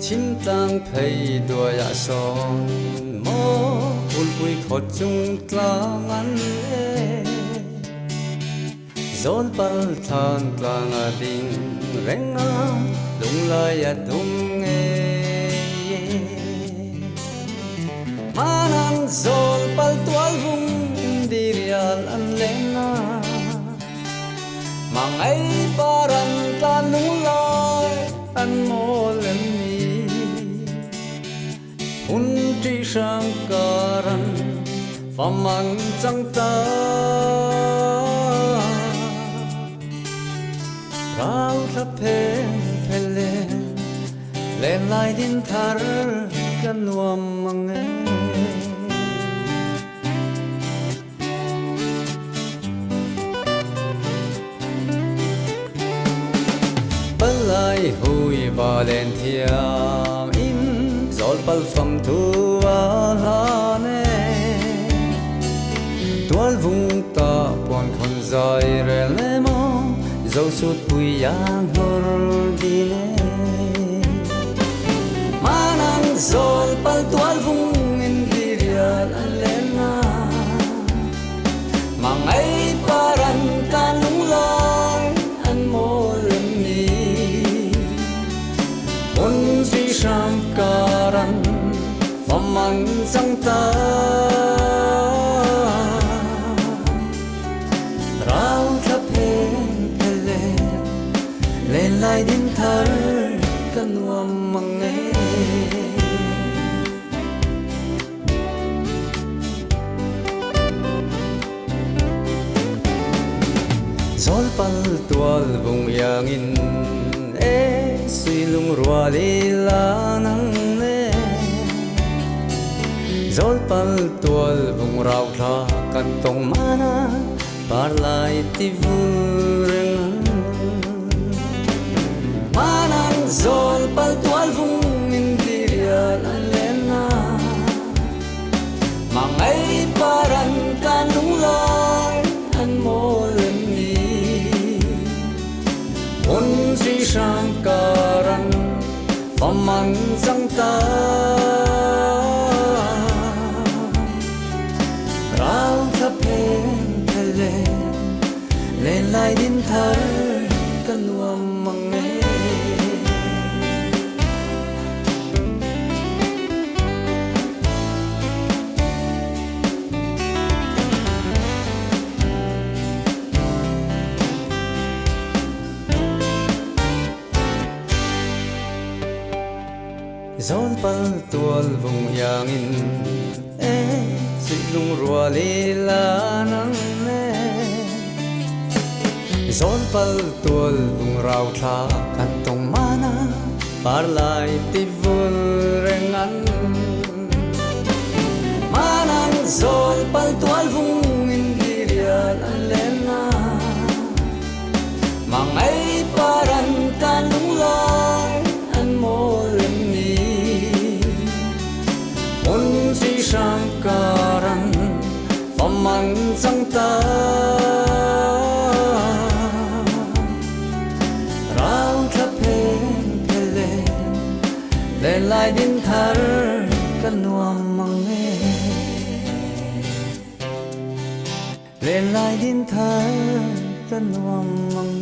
chim tang phei đua ya son mo ul pui khot chung tlang an e zon pal than tlang a ding renga lung la ya dung e manan zon pal tual vung dirial an lenga mangai paran tlan lung lai an mol Unti sangkaran famang cangta rau thapeng phele len lai din thar kan nuam mange balai hui valentiam Zol pal fam tu alane Tual vung ta pon khon zai rele mo Zau sut pui yang hor dine Manang zol pal tual vung in dirial alena Mangai paran kanung lai an molem ni Un si sangkaran famang cangta rau thapeng phele len lai din thar kan nuam mange zol pal tual bung yang in suy lung rua li la nang ne zol pal tual vung rau tha kan tong mana par lai ti vureng manan zol pal tual vung in dirial alena mangai paran kanung lai an molem ni un si sangkaran famang cangta rau thapeng phele len lai din thar kan nuam mange Zol pal tual vung yang in si lung rua li la nang ne Zol pal tual vung rau tha kan tong mana par lai ti vul rengan Manan zol pal tual vung in dirial alena Mangai paran kanung lai an molem si sangkaran famang cangta rau thapeng phele len lai din thar kan nuam mange len lai din thar kan nuam mange